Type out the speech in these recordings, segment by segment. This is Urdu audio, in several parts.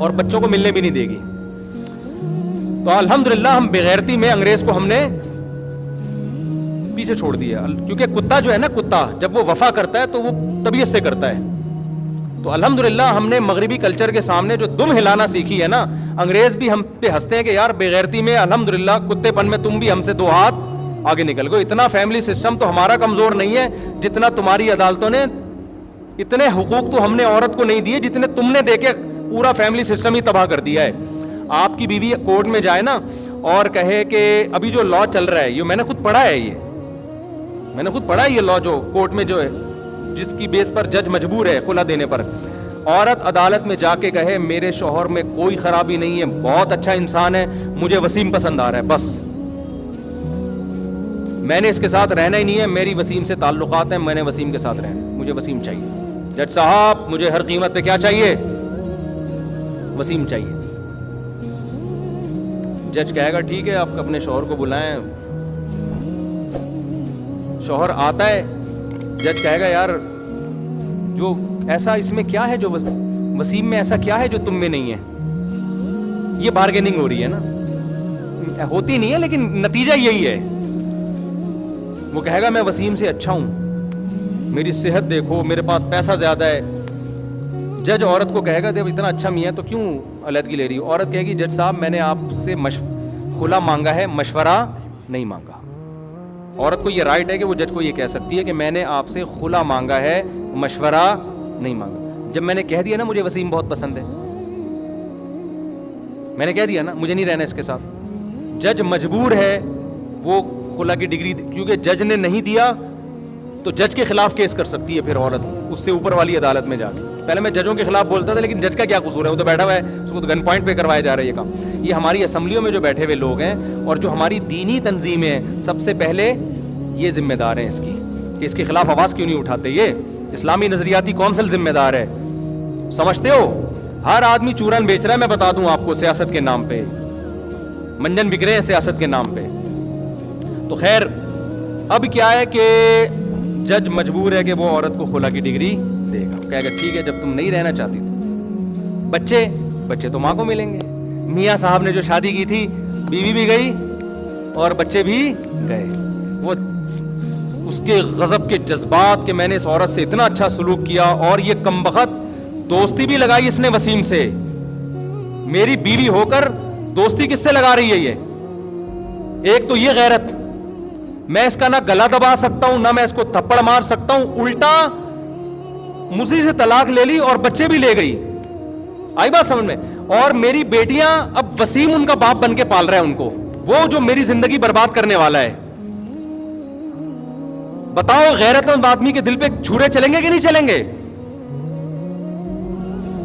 اور بچوں کو ملنے بھی نہیں دے گی. تو الحمدللہ ہم بغیرتی میں انگریز کو ہم نے پیچھے چھوڑ دیا, کیونکہ کتا جو ہے نا, کتا جب وہ وفا کرتا ہے تو وہ طبیعت سے کرتا ہے. تو الحمدللہ ہم نے مغربی کلچر کے سامنے جو دم ہلانا سیکھی ہے نا, انگریز بھی ہم پہ ہنستے ہیں کہ یار بغیرتی میں الحمدللہ کتے پن میں تم بھی ہم سے 2 ہاتھ آگے نکل گئے. اتنا فیملی سسٹم تو ہمارا کمزور نہیں ہے جتنا تمہاری عدالتوں نے, اتنے حقوق تو ہم نے عورت کو نہیں دیے جتنے تم نے دے کے پورا فیملی سسٹم ہی تباہ کر دیا ہے. آپ کی بیوی کورٹ میں جائے نا اور کہے کہ ابھی جو لا چل رہا ہے, یہ میں نے خود پڑھا ہے, یہ میں نے خود پڑھا ہے, یہ لا جو کورٹ میں جو ہے جس کی بیس پر جج مجبور ہے خلا دینے پر, عورت عدالت میں جا کے کہے میرے شوہر میں کوئی خرابی نہیں ہے, بہت اچھا انسان ہے, مجھے وسیم پسند آ رہا ہے, بس میں نے اس کے ساتھ رہنا ہی نہیں ہے, میری وسیم سے تعلقات ہیں, میں نے وسیم کے ساتھ رہنا ہے, مجھے وسیم چاہیے. جج صاحب مجھے ہر قیمت پہ کیا چاہیے؟ وسیم چاہیے. جج کہے گا ٹھیک ہے آپ اپنے شوہر کو بلائیں. شوہر آتا ہے, جج کہے گا یار جو ایسا اس میں کیا ہے, جو وسیم میں ایسا کیا ہے جو تم میں نہیں ہے. یہ بارگیننگ ہو رہی ہے نا, ہوتی نہیں ہے لیکن نتیجہ یہی ہے. وہ کہے گا میں وسیم سے اچھا ہوں, میری صحت دیکھو, میرے پاس پیسہ زیادہ ہے. جج عورت کو کہے گا جب اتنا اچھا میاں تو کیوں علیحدگی لے رہی ہو؟ عورت کہے گی جج صاحب میں نے آپ سے خلا مانگا ہے, مشورہ نہیں مانگا. عورت کو یہ رائٹ ہے کہ وہ جج کو یہ کہہ سکتی ہے کہ میں نے آپ سے خلا مانگا ہے, مشورہ نہیں مانگا. جب میں نے کہہ دیا نا مجھے وسیم بہت پسند ہے, میں نے کہہ دیا نا مجھے نہیں رہنا اس کے ساتھ, جج مجبور ہے وہ خلا کی ڈگری, کیونکہ جج نے نہیں دیا تو جج کے خلاف کیس کر سکتی ہے پھر عورت اس سے اوپر والی عدالت میں جا کے. پہلے میں ججوں کے خلاف بولتا تھا لیکن جج کا کیا قصور ہے, وہ تو بیٹھا ہوا ہے, اس کو تو گن پوائنٹ پہ کروایا جا رہا ہے یہ کام. یہ ہماری اسمبلیوں میں جو بیٹھے ہوئے لوگ ہیں اور جو ہماری دینی تنظیمیں ہیں, سب سے پہلے یہ ذمہ دار ہیں اس کی کہ اس کے خلاف آواز کیوں نہیں اٹھاتے. یہ اسلامی نظریاتی کونسل ذمہ دار ہے, سمجھتے ہو؟ ہر آدمی چورن بیچ رہا ہے, میں بتا دوں آپ کو, سیاست کے نام پہ منجن بک رہے ہیں سیاست کے نام پہ. تو خیر اب کیا ہے کہ جج مجبور ہے کہ وہ عورت کو خلا کی ڈگری دے گا, کہے گا ٹھیک ہے جب تم نہیں رہنا چاہتی تو بچے تو ماں کو ملیں گے. میاں صاحب نے جو شادی کی تھی بیوی بھی گئی اور بچے بھی گئے. وہ اس کے غضب کے جذبات کہ میں نے اس عورت سے اتنا اچھا سلوک کیا, اور یہ کمبخت دوستی بھی لگائی اس نے وسیم سے. میری بیوی ہو کر دوستی کس سے لگا رہی ہے یہ؟ ایک تو یہ غیرت, میں اس کا نہ گلا دبا سکتا ہوں نہ میں اس کو تھپڑ مار سکتا ہوں, الٹا مجھے سے طلاق لے لی اور بچے بھی لے گئی. آئی بات سمجھ میں؟ اور میری بیٹیاں اب وسیم ان کا باپ بن کے پال رہا ہے ان کو, وہ جو میری زندگی برباد کرنے والا ہے. بتاؤ غیرت مند آدمی کے دل پہ چھرے چلیں گے کہ نہیں چلیں گے؟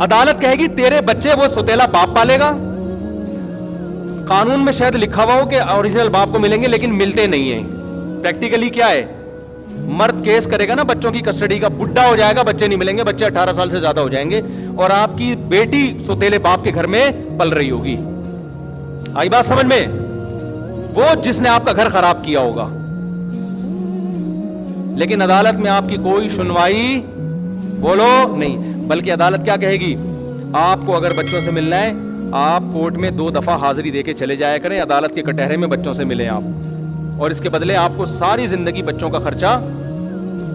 عدالت کہے گی تیرے بچے وہ سوتیلا باپ پالے گا. قانون میں شاید لکھا ہوا ہو کہ اوریجنل باپ کو ملیں گے لیکن ملتے نہیں ہیں. پریکٹیکلی کیا ہے, مرد کیس کرے گا نا بچوں کی کسٹڈی کا, بڈھا ہو جائے گا, بچے نہیں ملیں گے, بچے 18 سال سے زیادہ ہو جائیں گے, اور آپ کی بیٹی سوتیلے باپ کے گھر میں پل رہی ہوگی. آئی بات سمجھ میں؟ وہ جس نے آپ کا گھر خراب کیا ہوگا. لیکن عدالت میں آپ کی کوئی سنوائی بولو نہیں, بلکہ عدالت کیا کہے گی, آپ کو اگر بچوں سے ملنا ہے آپ کورٹ میں 2 دفعہ حاضری دے کے چلے جایا کریں, عدالت کے کٹہرے میں بچوں سے ملیں آپ, اور اس کے بدلے آپ کو ساری زندگی بچوں کا خرچہ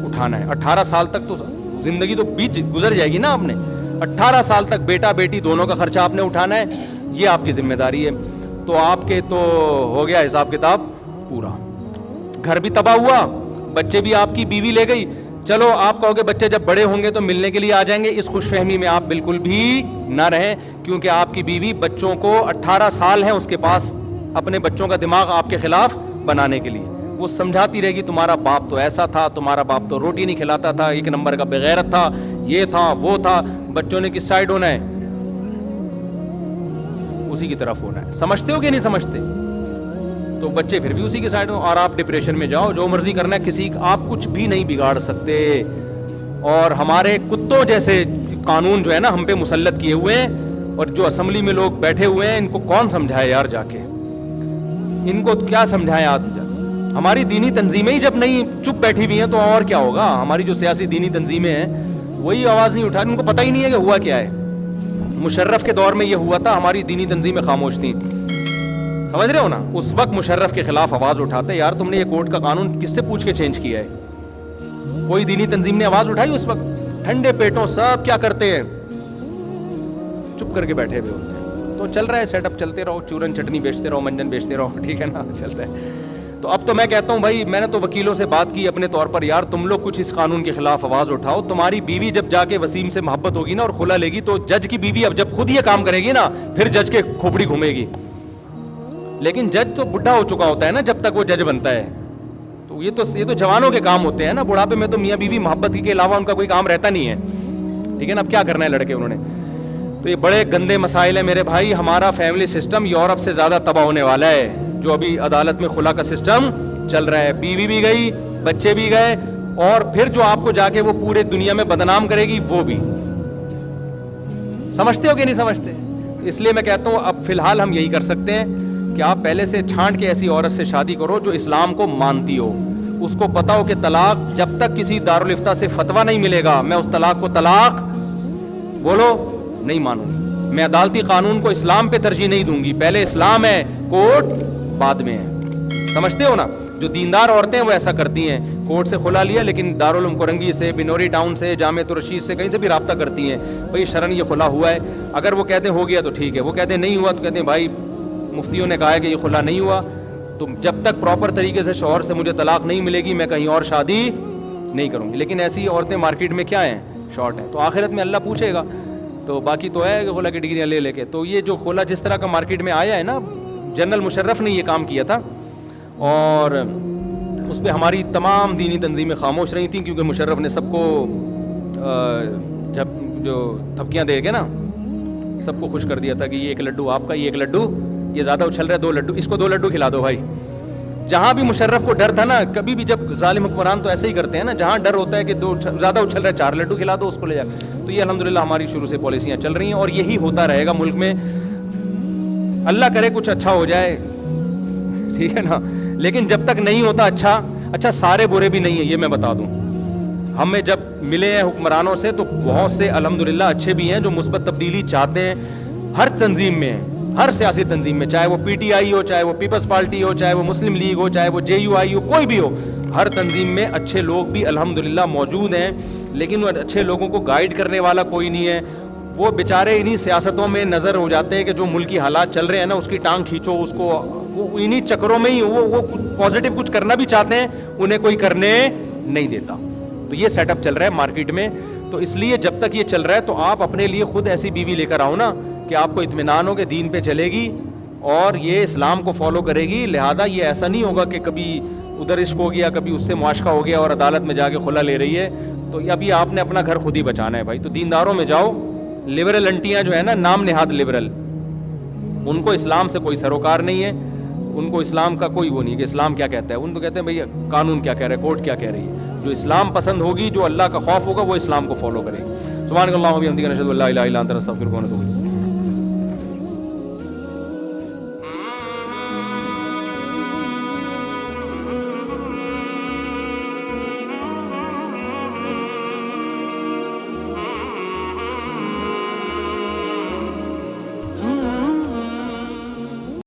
اٹھانا ہے. 18 سال تک تو زندگی تو بیت گزر جائے گی نا, آپ نے 18 سال تک بیٹا بیٹی دونوں کا خرچہ آپ نے اٹھانا ہے, یہ آپ کی ذمہ داری ہے. تو آپ کے تو ہو گیا حساب کتاب پورا, گھر بھی تباہ ہوا, بچے بھی آپ کی بیوی لے گئی. چلو آپ کہو گے بچے جب بڑے ہوں گے تو ملنے کے لیے آ جائیں گے, اس خوش فہمی میں آپ بالکل بھی نہ رہیں, کیونکہ آپ کی بیوی بچوں کو 18 سال ہیں اس کے پاس اپنے بچوں کا دماغ آپ کے خلاف بنانے کے لیے. وہ سمجھاتی رہے گی تمہارا باپ تو ایسا تھا, تمہارا باپ تو روٹی نہیں کھلاتا تھا, 1 نمبر کا بغیرت تھا, یہ تھا وہ تھا. بچوں نے کس سائڈ ہونا ہے؟ اسی کی طرف ہونا ہے. سمجھتے ہو کہ نہیں سمجھتے؟ تو بچے پھر بھی اسی کے سائڈ ہو, اور آپ ڈپریشن میں جاؤ, جو مرضی کرنا ہے, کسی آپ کچھ بھی نہیں بگاڑ سکتے. اور ہمارے کتوں جیسے قانون جو ہے نا ہم پہ مسلط کیے ہوئے ہیں, اور جو اسمبلی میں لوگ بیٹھے ہوئے ہیں, ان کو کون سمجھائے یار جا کے, ان کو کیا سمجھائیں آج. ہماری دینی تنظیمیں ہی جب نہیں چپ بیٹھی ہوئی ہیں تو اور کیا ہوگا. ہماری جو سیاسی دینی تنظیمیں ہیں وہی آواز نہیں اٹھا, ان کو پتہ ہی نہیں ہے کہ ہوا کیا ہے. مشرف کے دور میں یہ ہوا تھا, ہماری دینی تنظیمیں خاموش تھیں, سمجھ رہے ہو نا. اس وقت مشرف کے خلاف آواز اٹھاتے, یار تم نے یہ کورٹ کا قانون کس سے پوچھ کے چینج کیا ہے؟ کوئی دینی تنظیم نے آواز اٹھائی اس وقت؟ ٹھنڈے پیٹوں سب کیا کرتے ہیں, چپ کر کے بیٹھے ہوئے ہوتے ہیں. تو چل رہا ہے سیٹ اپ, چلتے رہو, چورن چٹنی بیچتے رہو, منجن بیچتے رہو, ٹھیک ہے نا, چلتا ہے. تو اب تو میں کہتا ہوں بھائی, میں نے تو وکیلوں سے بات کی اپنے طور پر, یار تم لوگ کچھ اس قانون کے خلاف آواز اٹھاؤ. تمہاری بیوی جب جا کے وسیم سے محبت ہوگی نا اور خلا لے گی, تو جج کی بیوی اب جب خود یہ کام کرے گی نا, پھر جج کے کھوپڑی گھومے گی. لیکن جج تو بڈھا ہو چکا ہوتا ہے نا جب تک وہ جج بنتا ہے. تو یہ تو جوانوں کے کام ہوتے ہیں نا, بڑھاپے میں تو میاں بیوی محبت کے علاوہ ان کا کوئی کام رہتا نہیں ہے, ٹھیک ہے نا. اب کیا کرنا ہے لڑکے انہوں نے. تو یہ بڑے گندے مسائل ہیں میرے بھائی. ہمارا فیملی سسٹم یورپ سے زیادہ تباہ ہونے والا ہے, جو ابھی عدالت میں خلا کا سسٹم چل رہا ہے. بیوی بھی گئی, بچے بھی گئے, اور پھر جو آپ کو جا کے وہ پورے دنیا میں بدنام کرے گی وہ بھی. سمجھتے ہو کہ نہیں سمجھتے؟ اس لیے میں کہتا ہوں اب فی الحال ہم یہی کر سکتے ہیں کہ آپ پہلے سے چھانٹ کے ایسی عورت سے شادی کرو جو اسلام کو مانتی ہو, اس کو پتا ہو کہ طلاق جب تک کسی دارالفتہ سے فتویٰ نہیں ملے گا, میں اس طلاق کو طلاق بولو نہیں مانوں گی. میں عدالتی قانون کو اسلام پہ ترجیح نہیں دوں گی, پہلے اسلام ہے, کورٹ بعد میں ہے. سمجھتے ہو نا؟ جو دیندار عورتیں ہیں وہ ایسا کرتی ہیں, کورٹ سے خلا لیا لیکن دارالعلوم کرنگی سے, بنوری ٹاؤن سے, جامعہ الرشید سے, کہیں سے بھی رابطہ کرتی ہیں, بھائی شرن یہ خلا ہوا ہے. اگر وہ کہتے ہیں ہو گیا تو ٹھیک ہے, وہ کہتے ہیں نہیں ہوا تو کہتے ہیں بھائی مفتیوں نے کہا ہے کہ یہ خلا نہیں ہوا, تو جب تک پراپر طریقے سے شوہر سے مجھے طلاق نہیں ملے گی میں کہیں اور شادی نہیں کروں گی. لیکن ایسی عورتیں مارکیٹ میں کیا ہیں, شارٹ ہیں. تو آخرت میں اللہ پوچھے گا. تو باقی تو ہے کہ خلا کی ڈگریاں لے لے کے. تو یہ جو خلا جس طرح کا مارکیٹ میں آیا ہے نا, جنرل مشرف نے یہ کام کیا تھا, اور اس پہ ہماری تمام دینی تنظیمیں خاموش رہی تھیں, کیونکہ مشرف نے سب کو جب جو تھپکیاں دے کے نا سب کو خوش کر دیا تھا کہ یہ ایک لڈو آپ کا, یہ ایک لڈو, یہ زیادہ اچھل رہا ہے 2 لڈو, اس کو 2 لڈو کھلا دو بھائی. جہاں بھی مشرف کو ڈر تھا نا, کبھی بھی جب ظالم حکمران تو ایسے ہی کرتے ہیں نا, جہاں ڈر ہوتا ہے کہ زیادہ اچھل رہا ہے 4 لڈو کھلا دو اس کو لے جا. تو یہ الحمدللہ ہماری شروع سے پالیسیاں چل رہی ہیں, اور یہی ہوتا رہے گا ملک میں. اللہ کرے کچھ اچھا ہو جائے, ٹھیک ہے نا. لیکن جب تک نہیں ہوتا اچھا سارے برے بھی نہیں ہیں, یہ میں بتا دوں. ہمیں جب ملے ہیں حکمرانوں سے تو بہت سے الحمدللہ اچھے بھی ہیں جو مثبت تبدیلی چاہتے ہیں. ہر تنظیم میں, ہر سیاسی تنظیم میں, چاہے وہ پی ٹی آئی ہو, چاہے وہ پیپلز پارٹی ہو, چاہے وہ مسلم لیگ ہو, چاہے وہ جے یو آئی ہو, کوئی بھی ہو, ہر تنظیم میں اچھے لوگ بھی الحمدللہ موجود ہیں. لیکن وہ اچھے لوگوں کو گائیڈ کرنے والا کوئی نہیں ہے. وہ بیچارے انہی سیاستوں میں نظر ہو جاتے ہیں کہ جو ملکی حالات چل رہے ہیں نا, اس کی ٹانگ کھینچو, اس کو وہ انہی چکروں میں ہی وہ پازیٹیو کچھ کرنا بھی چاہتے ہیں, انہیں کوئی کرنے نہیں دیتا. تو یہ سیٹ اپ چل رہا ہے مارکیٹ میں. تو اس لیے جب تک یہ چل رہا ہے تو آپ اپنے لیے خود ایسی بیوی لے کر آؤ نا کہ آپ کو اطمینان ہو کہ دین پہ چلے گی اور یہ اسلام کو فالو کرے گی. لہذا یہ ایسا نہیں ہوگا کہ کبھی ادھر عشق ہو گیا, کبھی اس سے معاشقہ ہو گیا اور عدالت میں جا کے خلا لے رہی ہے. تو ابھی آپ نے اپنا گھر خود ہی بچانا ہے بھائی. تو دینداروں میں جاؤ. لبرل انٹیاں جو ہے نا, نام نہاد لبرل, ان کو اسلام سے کوئی سروکار نہیں ہے, ان کو اسلام کا کوئی وہ نہیں کہ اسلام کیا کہتا ہے. ان کو کہتے ہیں بھئی قانون کیا کہہ رہا ہے, کورٹ کیا کہہ رہی ہے. جو اسلام پسند ہوگی, جو اللہ کا خوف ہوگا, وہ اسلام کو فالو کرے گی. سبحان اللہ و بحمدہ, نشہد ان لا الہ الا انت, نستغفرک و نتوب الیک.